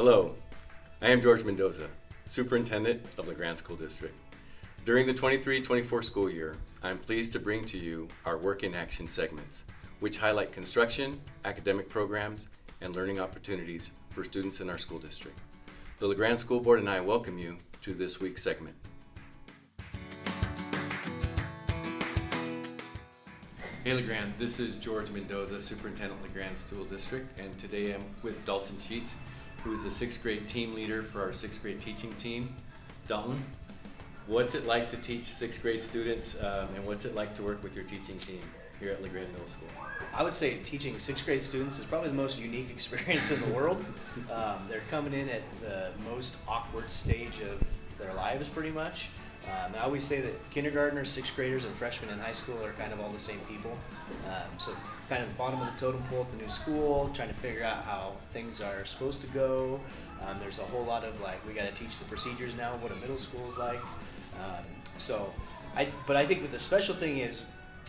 Hello, I am George Mendoza, Superintendent of the Grande School District. During the 23-24 school year, I am pleased to bring to you our Work in Action segments, which highlight construction, academic programs, and learning opportunities for students in our school district. The LeGrand School Board and I welcome you to this week's segment. Hey LeGrand, this is George Mendoza, Superintendent of LeGrand School District, and today I'm with Dalton Sheets, who is the 6th grade team leader for our 6th grade teaching team. Dalton, what's it like to teach 6th grade students, and what's it like to work with your teaching team here at LeGrand Middle School? I would say teaching 6th grade students is probably the most unique experience in the world. They're coming in at the most awkward stage of their lives pretty much. I always say that kindergartners, 6th graders, and freshmen in high school are kind of all the same people. So kind of the bottom of the totem pole at the new school, trying to figure out how things are supposed to go. There's a whole lot of we got to teach the procedures now, what a middle school is like. But I think the special thing is,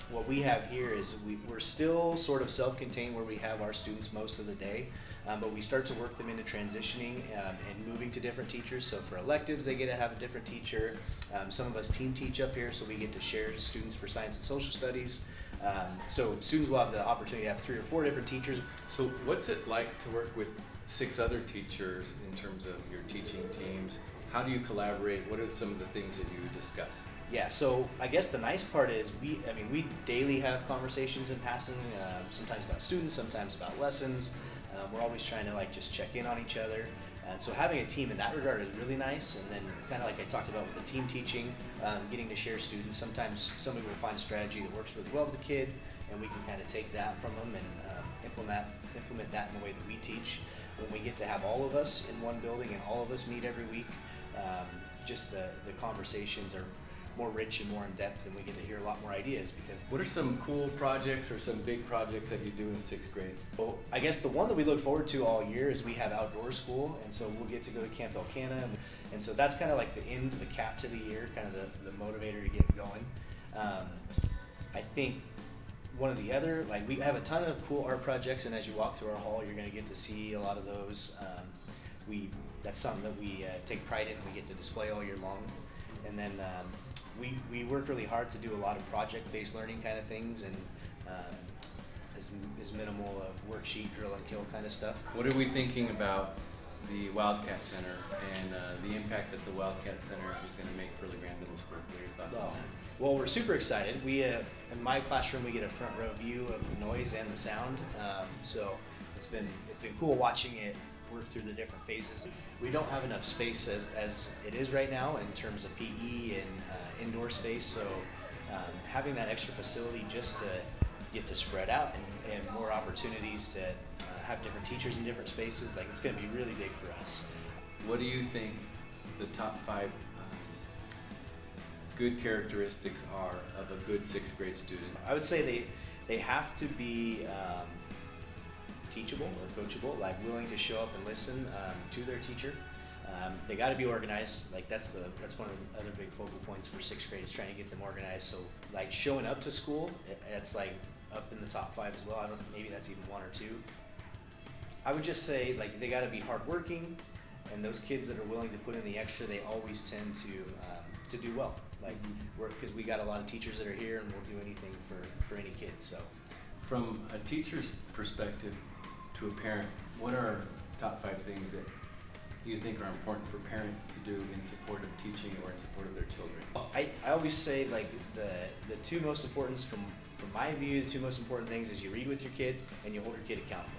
what we have here is we're still sort of self-contained where we have our students most of the day, but we start to work them into transitioning and moving to different teachers. So for electives, they get to have a different teacher. Some of us team teach up here, so we get to share students for science and social studies. So students will have the opportunity to have 3 or 4 different teachers. So what's it like to work with 6 other teachers in terms of your teaching teams? How do you collaborate? What are some of the things that you discuss? Yeah, so I guess the nice part is we daily have conversations in passing, sometimes about students, sometimes about lessons. We're always trying to just check in on each other. And so having a team in that regard is really nice. And then kind of like I talked about with the team teaching, getting to share students. Sometimes somebody will find a strategy that works really well with the kid, and we can kind of take that from them and implement that in the way that we teach. When we get to have all of us in one building and all of us meet every week, just the conversations are more rich and more in depth, and we get to hear a lot more ideas. Because what are some cool projects or some big projects that you do in 6th grade? Well, I guess the one that we look forward to all year is we have outdoor school, and so we'll get to go to Camp Elkanah, and so that's kind of like the end, the cap to the year, kind of the motivator to get going. I think one of the other, we have a ton of cool art projects, and as you walk through our hall, you're going to get to see a lot of those. That's something that we take pride in. We get to display all year long. And then we work really hard to do a lot of project-based learning kind of things, and as minimal of worksheet, drill and kill kind of stuff. What are we thinking about the Wildcat Center and the impact that the Wildcat Center is going to make for LeGrand Middle School? What are your thoughts on that? Well, we're super excited. We in my classroom we get a front row view of the noise and the sound, so it's been cool watching it work through the different phases. We don't have enough space as it is right now in terms of PE and indoor space, so having that extra facility just to get to spread out and more opportunities to have different teachers in different spaces, it's going to be really big for us. What do you think the top 5 good characteristics are of a good 6th grade student? I would say they have to be teachable or coachable, willing to show up and listen to their teacher. They got to be organized. That's one of the other big focal points for 6th grade, is trying to get them organized. So showing up to school, it's up in the top 5 as well. I don't know, maybe that's even 1 or 2. I would just say they got to be hardworking, and those kids that are willing to put in the extra, they always tend to do well. Because we got a lot of teachers that are here, and we'll do anything for any kid. So, from a teacher's perspective to a parent, what are top 5 things that you think are important for parents to do in support of teaching or in support of their children? I always say the 2 most important, from my view, the 2 most important things is you read with your kid and you hold your kid accountable.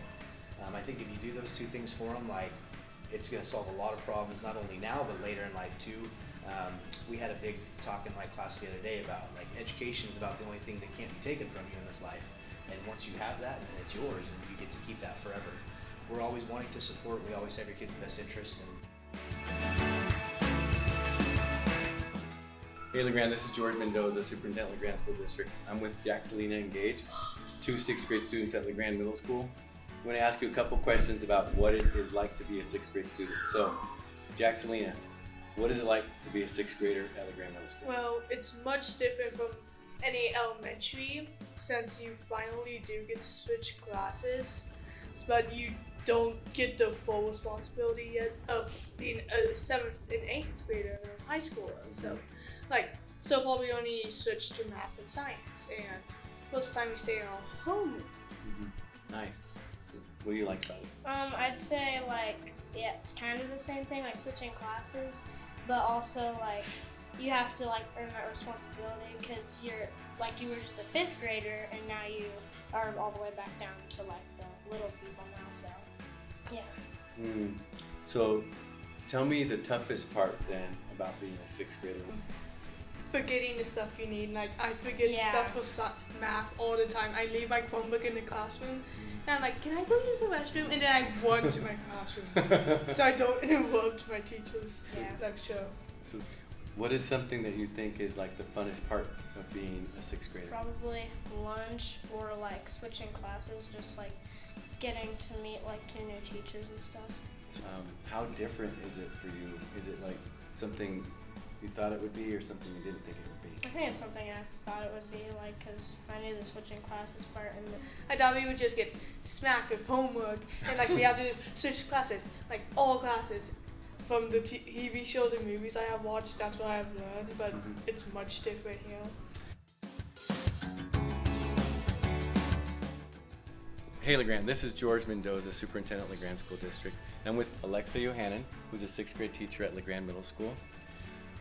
I think if you do those 2 things for them, it's going to solve a lot of problems, not only now but later in life too. We had a big talk in my class the other day about education is about the only thing that can't be taken from you in this life, and once you have that, then it's yours and you get to keep that forever. We're always wanting to support, we always have your kids' best interest. Hey LeGrand, this is George Mendoza, Superintendent of LeGrand School District. I'm with Jackselina and Gage, 2 6th grade students at LeGrand Middle School. I'm going to ask you a couple questions about what it is like to be a 6th grade student. So, Jackselina, what is it like to be a 6th grader at LeGrand Middle School? Well, it's much different from any elementary, since you finally do get to switch classes, but you don't get the full responsibility yet of being a 7th and 8th grader in high school. So, so far we only switched to math and science, and most of the time we stay on homework. Nice. So what do you like about it? I'd say yeah, it's kind of the same thing, like switching classes, but also you have to earn that responsibility because you were just a 5th grader and now you are all the way back down to the little people now. So yeah. So tell me the toughest part then about being a 6th grader. Forgetting the stuff you need. I forget stuff for math all the time. I leave my Chromebook in the classroom, and I'm like, can I go use the restroom? And then I run to my classroom, so I don't interrupt my teacher's lecture. So what is something that you think is the funnest part of being a 6th grader? Probably lunch or switching classes, just getting to meet your new teachers and stuff. How different is it for you? Is it something you thought it would be or something you didn't think it would be? I think it's something I thought it would be, because I knew the switching classes part. And I thought we would just get smacked with homework, and we have to switch classes, all classes. From the TV shows and movies I have watched, that's what I've learned, but it's much different here. Hey LeGrand, this is George Mendoza, Superintendent of Grande School District. I'm with Alexa Yohannan, who's a 6th grade teacher at Grande Middle School.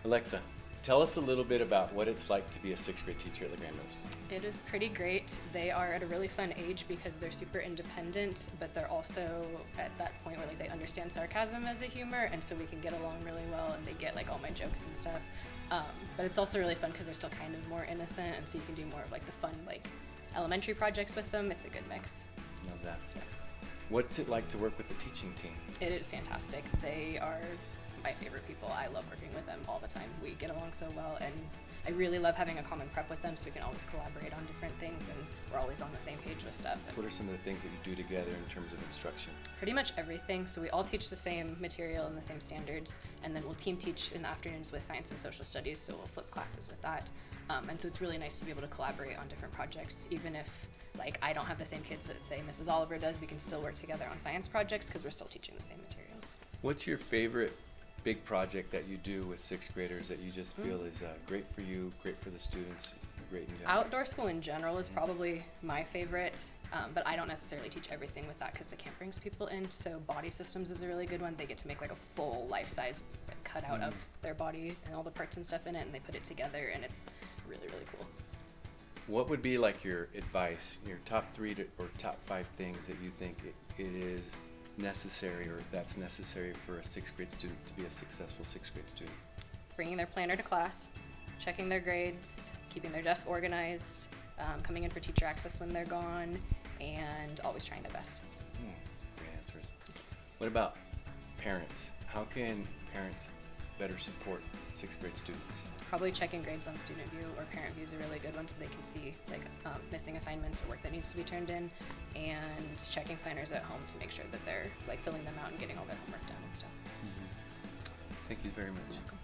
Alexa, tell us a little bit about what it's like to be a 6th grade teacher at Grande Middle School. It is pretty great. They are at a really fun age because they're super independent, but they're also at that point where they understand sarcasm as a humor, and so we can get along really well, and they get all my jokes and stuff. But it's also really fun because they're still kind of more innocent, and so you can do more of the fun elementary projects with them. It's a good mix. Love that. Yeah. What's it like to work with the teaching team? It is fantastic. They are my favorite people. I love working with them all the time. We get along so well, and I really love having a common prep with them so we can always collaborate on different things, and we're always on the same page with stuff. What are some of the things that you do together in terms of instruction? Pretty much everything. So we all teach the same material and the same standards, and then we'll team teach in the afternoons with science and social studies, so we'll flip classes with that. And so it's really nice to be able to collaborate on different projects, even if I don't have the same kids that say Mrs. Oliver does. We can still work together on science projects because we're still teaching the same materials. What's your favorite big project that you do with 6th graders that you just feel is great for you, great for the students, great in general? Outdoor school in general is probably my favorite, but I don't necessarily teach everything with that because the camp brings people in. So body systems is a really good one. They get to make a full life-size cutout of their body and all the parts and stuff in it, and they put it together, and it's really, really cool. What would be your advice, your top 3 or top 5 things that you think it is necessary or that's necessary for a 6th grade student to be a successful 6th grade student? Bringing their planner to class, checking their grades, keeping their desk organized, coming in for teacher access when they're gone, and always trying their best. Great answers. What about parents? How can parents better support 6th grade students? Probably checking grades on Student View or Parent View is a really good one so they can see missing assignments or work that needs to be turned in, and checking planners at home to make sure that they're filling them out and getting all their homework done and stuff. Thank you very much. You're welcome.